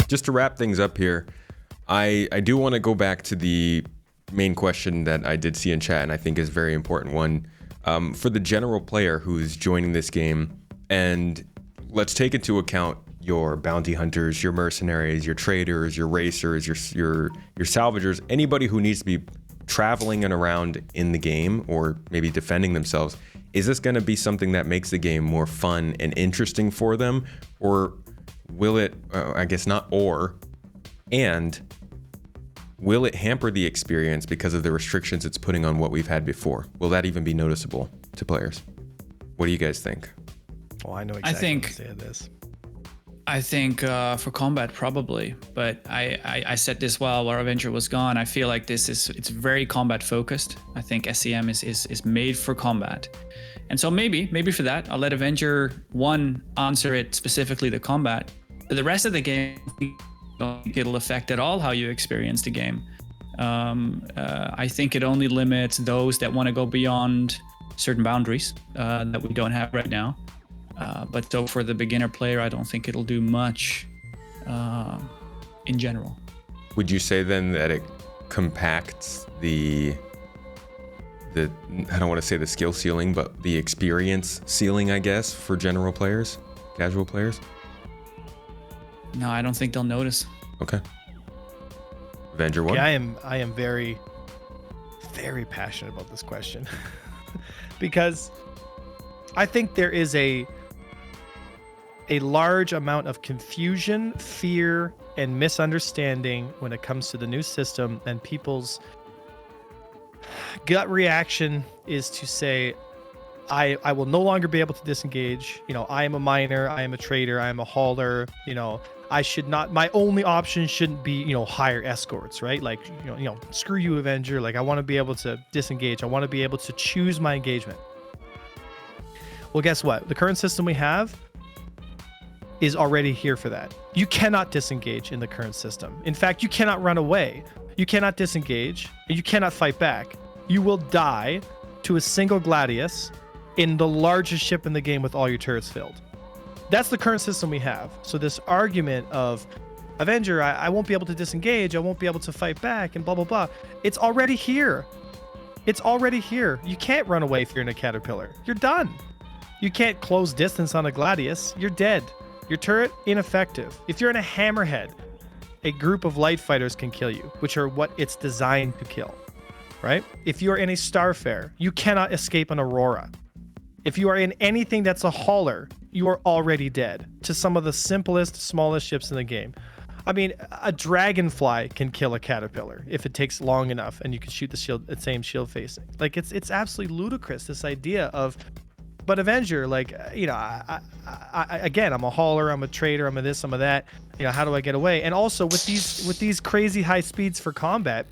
just to wrap things up here, I do want to go back to the main question that I did see in chat, and I think is a very important one. For the general player who's joining this game, and let's take into account your bounty hunters, your mercenaries, your traders, your racers, your salvagers, anybody who needs to be traveling and around in the game or maybe defending themselves. Is this going to be something that makes the game more fun and interesting for them, or will it, I guess not or, and will it hamper the experience because of the restrictions it's putting on what we've had before? Will that even be noticeable to players? What do you guys think? Well, I know exactly what to say of this. I think for combat probably, but I said this while Avenger was gone. I feel like it's very combat focused. I think SCM is made for combat, and so maybe for that I'll let Avenger 1 answer it specifically the combat. But the rest of the game, I don't think it'll affect at all how you experience the game. I think it only limits those that want to go beyond certain boundaries that we don't have right now. But so for the beginner player, I don't think it'll do much in general. Would you say then that it compacts the I don't want to say the skill ceiling, but the experience ceiling, I guess, for general players, casual players? No, I don't think they'll notice. Okay. Avenger 1? Yeah, I am very, very passionate about this question because I think there is a large amount of confusion, fear, and misunderstanding when it comes to the new system, and people's gut reaction is to say, I will no longer be able to disengage. I am a miner, I am a trader, I am a hauler. I should not, my only option shouldn't be, hire escorts, right? Like, screw you, Avenger. Like, I want to be able to disengage. I want to be able to choose my engagement. Well, guess what? The current system we have is already here for that. You cannot disengage in the current system. In fact, you cannot run away. You cannot disengage. You cannot fight back. You will die to a single Gladius in the largest ship in the game with all your turrets filled. That's the current system we have. So this argument of Avenger, I won't be able to disengage, I won't be able to fight back, and blah, blah, blah. It's already here. It's already here. You can't run away if you're in a Caterpillar. You're done. You can't close distance on a Gladius. You're dead. Your turret, ineffective. If you're in a Hammerhead, a group of light fighters can kill you, which are what it's designed to kill, right? If you're in a Starfare, you cannot escape an Aurora. If you are in anything that's a hauler, you are already dead to some of the simplest, smallest ships in the game. I mean, a Dragonfly can kill a Caterpillar if it takes long enough and you can shoot the same shield facing. Like, it's absolutely ludicrous, this idea of, but Avenger, like, I again, I'm a hauler, I'm a trader, I'm a this, I'm a that. How do I get away? And also with these crazy high speeds for combat,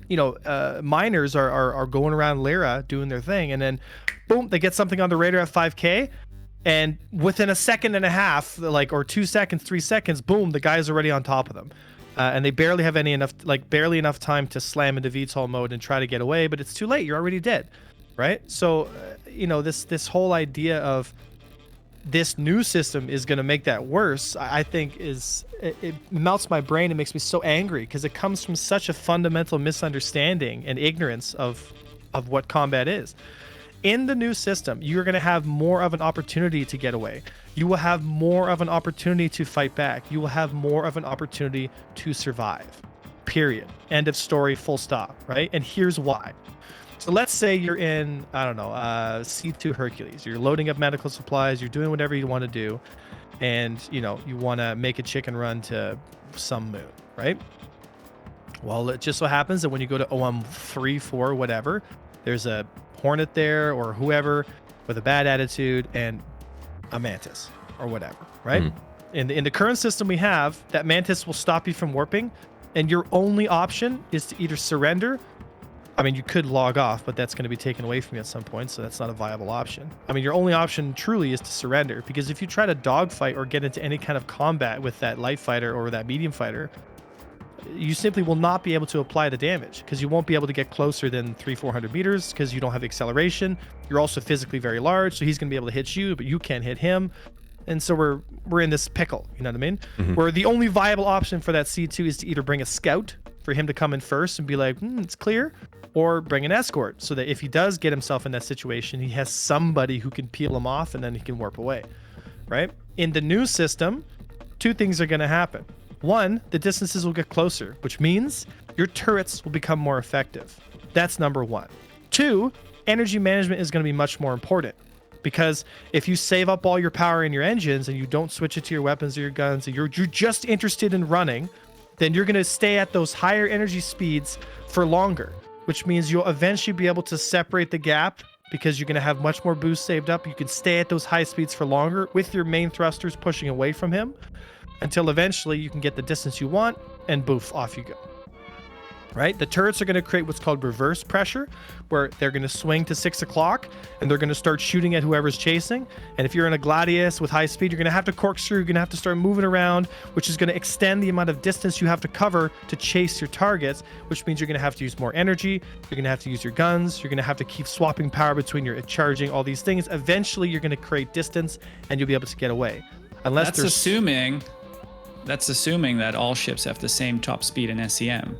miners are going around Lyra doing their thing, and then boom, they get something on the radar at 5K, and within a second and a half, or 2 seconds, 3 seconds, boom, the guy's already on top of them. And they barely have barely enough time to slam into VTOL mode and try to get away, but it's too late. You're already dead, right? So, this whole idea of this new system is going to make that worse, I think it melts my brain. It makes me so angry because it comes from such a fundamental misunderstanding and ignorance of what combat is. In the new system, you're going to have more of an opportunity to get away. You will have more of an opportunity to fight back. You will have more of an opportunity to survive. Period. End of story, full stop, right? And here's why. So let's say you're in, I don't know, C2 Hercules. You're loading up medical supplies. You're doing whatever you want to do. And, you want to make a chicken run to some moon, right? Well, it just so happens that when you go to OM 3, 4, whatever, there's a Hornet there or whoever with a bad attitude and a Mantis or whatever, right? Mm-hmm. In the current system we have, that Mantis will stop you from warping, and your only option is to either surrender. I mean, you could log off, but that's going to be taken away from you at some point, so that's not a viable option. I mean, your only option truly is to surrender, because if you try to dogfight or get into any kind of combat with that light fighter or that medium fighter, you simply will not be able to apply the damage, because you won't be able to get closer than 300-400 meters because you don't have acceleration. You're also physically very large, so he's going to be able to hit you, but you can't hit him. And so we're in this pickle, you know what I mean? Where the only viable option for that C2 is to either bring a scout for him to come in first and be like, it's clear, or bring an escort so that if he does get himself in that situation, he has somebody who can peel him off and then he can warp away, right? In the new system, two things are going to happen. One, the distances will get closer, which means your turrets will become more effective. That's number one. Two, energy management is going to be much more important. Because if you save up all your power in your engines and you don't switch it to your weapons or your guns, and you're just interested in running, then you're going to stay at those higher energy speeds for longer, which means you'll eventually be able to separate the gap because you're going to have much more boost saved up. You can stay at those high speeds for longer with your main thrusters pushing away from him until eventually you can get the distance you want and boof, off you go. Right? The turrets are going to create what's called reverse pressure, where they're going to swing to 6 o'clock and they're going to start shooting at whoever's chasing. And if you're in a Gladius with high speed, you're going to have to corkscrew, you're going to have to start moving around, which is going to extend the amount of distance you have to cover to chase your targets, which means you're going to have to use more energy, you're going to have to use your guns, you're going to have to keep swapping power between your charging, all these things. Eventually, you're going to create distance and you'll be able to get away. Unless that's assuming that all ships have the same top speed in SEM.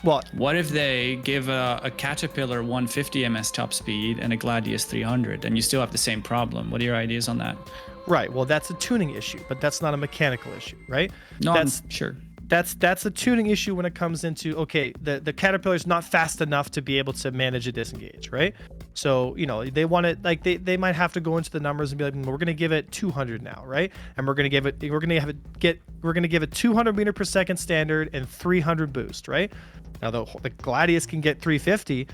Well, what if they give a Caterpillar 150 ms top speed and a Gladius 300, and you still have the same problem? What are your ideas on that? Right. Well, that's a tuning issue, but that's not a mechanical issue, right? No, that's I'm sure. That's a tuning issue when it comes into, okay, the Caterpillar's not fast enough to be able to manage a disengage, right? So, you know, they want it, like they might have to go into the numbers and be like, we're going to give it 200 now, right? And we're going to give it 200 meter per second standard and 300 boost, right? Now the Gladius can get 350,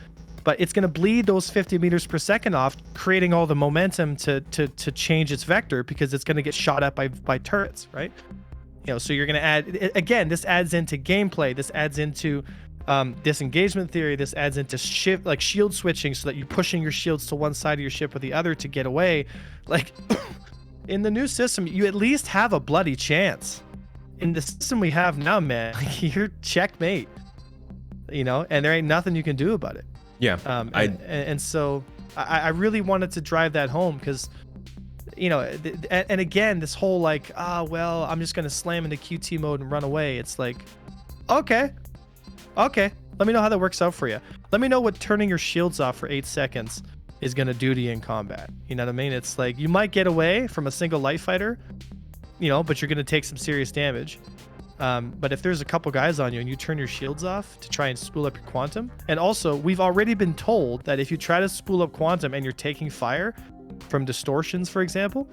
but it's going to bleed those 50 meters per second off, creating all the momentum to change its vector because it's going to get shot at by turrets, right? You know, so you're going to add, again, this adds into gameplay, this adds into disengagement theory, this adds into shield switching so that you're pushing your shields to one side of your ship or the other to get away. Like in the new system, you at least have a bloody chance. In the system we have now, man, you're checkmate. You know, and there ain't nothing you can do about it. Yeah. And so I really wanted to drive that home because, you know, and again, this whole like, well, I'm just going to slam into QT mode and run away. It's like, okay. Let me know how that works out for you. Let me know what turning your shields off for 8 seconds is going to do to you in combat. You know what I mean? It's like, you might get away from a single light fighter, you know, but you're going to take some serious damage. But if there's a couple guys on you and you turn your shields off to try and spool up your quantum, and also we've already been told that if you try to spool up quantum and you're taking fire from distortions, for example,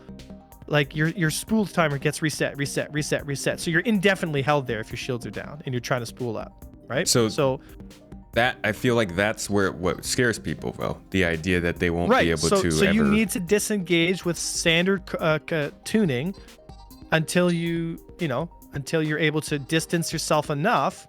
like your spool timer gets reset. So you're indefinitely held there if your shields are down and you're trying to spool up, right? So that, I feel like that's what scares people, though. The idea that they won't be able to. So you need to disengage with standard tuning until until you're able to distance yourself enough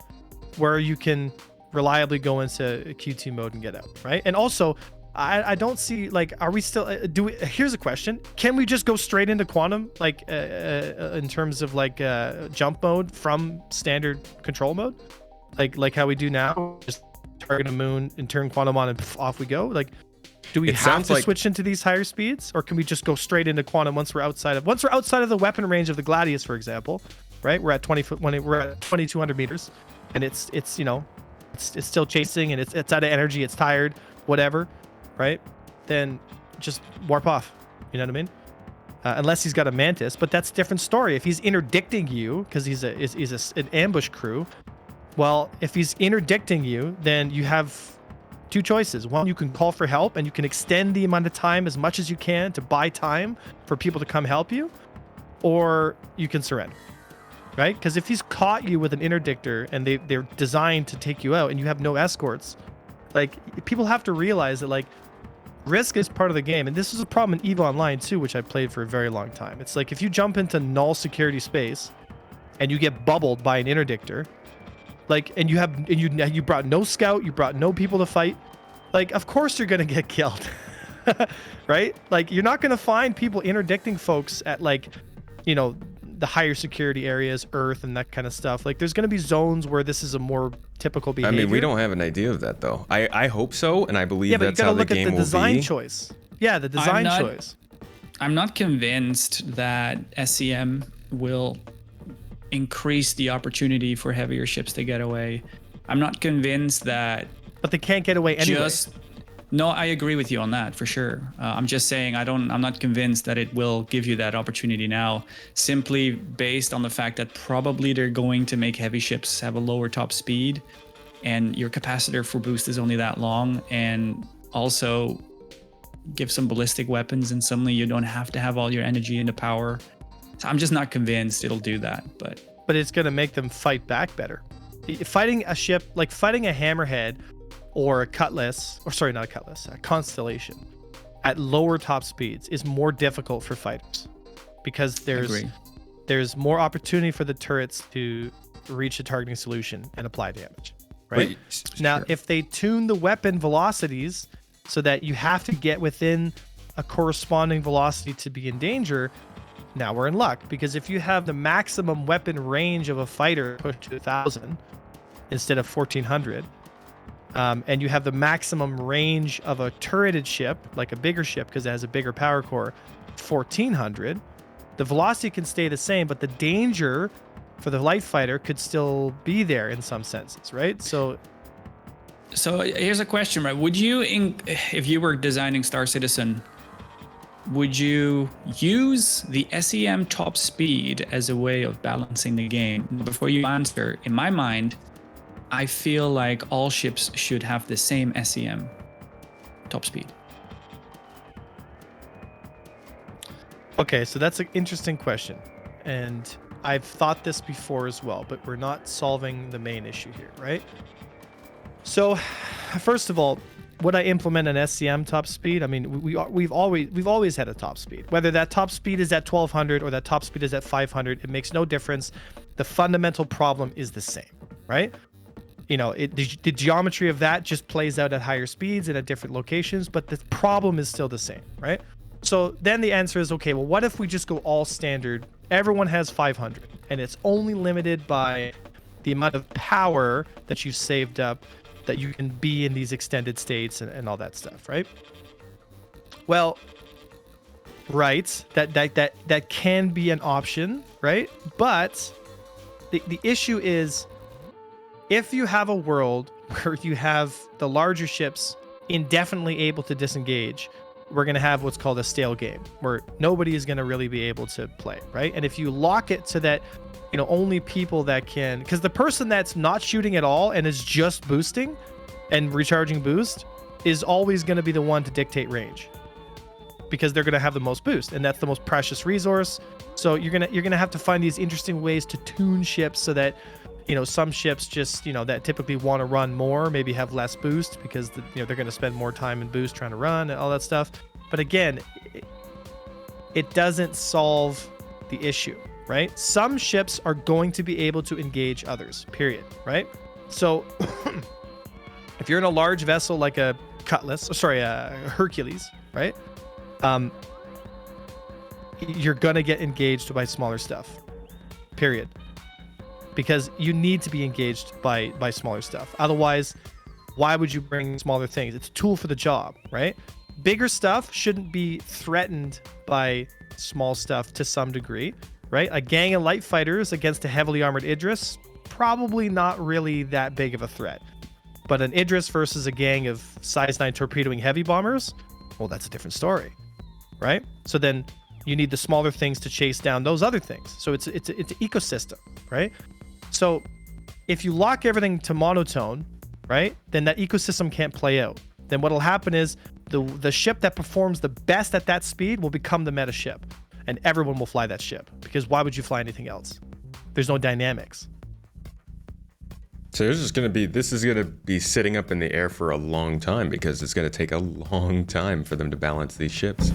where you can reliably go into QT mode and get out, right? And also, I don't see, like, are we still, here's a question. Can we just go straight into quantum, like, in terms of, like, jump mode from standard control mode? Like how we do now, just target a moon and turn quantum on and off we go? Like, do we have to switch into these higher speeds? Or can we just go straight into quantum once we're outside of the weapon range of the Gladius, for example? Right, we're at 2,200 meters, and it's you know, it's still chasing, and it's out of energy, it's tired, whatever, right? Then just warp off. You know what I mean? Unless he's got a mantis, but that's a different story. If he's interdicting you because he's an ambush crew, well, if he's interdicting you, then you have two choices. One, you can call for help, and you can extend the amount of time as much as you can to buy time for people to come help you, or you can surrender. Right? Because if he's caught you with an interdictor and they're designed to take you out and you have no escorts, like, people have to realize that, like, risk is part of the game. And this is a problem in EVE Online too, which I played for a very long time. It's like, if you jump into null security space and you get bubbled by an interdictor, like, and you brought no scout, you brought no people to fight, like, of course you're gonna get killed. Right? Like, you're not gonna find people interdicting folks at, like, you know, the higher security areas, Earth, and that kind of stuff. Like, there's going to be zones where this is a more typical behavior. I mean, we don't have an idea of that, though. I hope so, and I believe that's how the game will be. Yeah, but you got to look at the design choice. Yeah, the design choice. I'm not convinced that SCM will increase the opportunity for heavier ships to get away. I'm not convinced that. But they can't get away anyway. No, I agree with you on that for sure. I'm just saying I'm not convinced that it will give you that opportunity now, simply based on the fact that probably they're going to make heavy ships have a lower top speed, and your capacitor for boost is only that long, and also give some ballistic weapons, and suddenly you don't have to have all your energy into power. So I'm just not convinced it'll do that, but it's going to make them fight back better. Fighting a ship, like fighting a hammerhead or a cutlass, or sorry, not a cutlass, a constellation at lower top speeds is more difficult for fighters, because there's more opportunity for the turrets to reach a targeting solution and apply damage, right? Now, sure. if they tune the weapon velocities so that you have to get within a corresponding velocity to be in danger, now we're in luck, because if you have the maximum weapon range of a fighter pushed to 1,000 instead of 1,400, and you have the maximum range of a turreted ship, like a bigger ship because it has a bigger power core, 1,400, the velocity can stay the same, but the danger for the light fighter could still be there in some senses, right? So here's a question, right? Would you, if you were designing Star Citizen, would you use the SEM top speed as a way of balancing the game? Before you answer, in my mind, I feel like all ships should have the same SEM top speed. Okay, so that's an interesting question. And I've thought this before as well, but we're not solving the main issue here, right? So, first of all, would I implement an SCM top speed? I mean, we've always had a top speed. Whether that top speed is at 1,200 or that top speed is at 500, it makes no difference. The fundamental problem is the same, right? You know, the geometry of that just plays out at higher speeds and at different locations, but the problem is still the same, right? So then the answer is, okay, well, what if we just go all standard? Everyone has 500, and it's only limited by the amount of power that you've saved up, that you can be in these extended states and all that stuff, right? Well, right, that can be an option, right? But the issue is, if you have a world where you have the larger ships indefinitely able to disengage, we're going to have what's called a stale game, where nobody is going to really be able to play, right? And if you lock it to that, you know, only people that can, because the person that's not shooting at all and is just boosting and recharging boost is always going to be the one to dictate range, because they're going to have the most boost, and that's the most precious resource. So you're gonna have to find these interesting ways to tune ships so that, you know, some ships just, you know, that typically want to run more, maybe have less boost because they're going to spend more time in boost trying to run and all that stuff. But again, it doesn't solve the issue, right? Some ships are going to be able to engage others, period, right? So if you're in a large vessel like a Hercules, right? You're going to get engaged by smaller stuff, period. Because you need to be engaged by smaller stuff. Otherwise, why would you bring smaller things? It's a tool for the job, right? Bigger stuff shouldn't be threatened by small stuff to some degree, right? A gang of light fighters against a heavily armored Idris, probably not really that big of a threat. But an Idris versus a gang of size 9 torpedoing heavy bombers, well, that's a different story, right? So then you need the smaller things to chase down those other things. So it's an ecosystem, right? So if you lock everything to monotone, right, then that ecosystem can't play out. Then what'll happen is the ship that performs the best at that speed will become the meta ship, and everyone will fly that ship, because why would you fly anything else? There's no dynamics. So this is going to be sitting up in the air for a long time, because it's going to take a long time for them to balance these ships.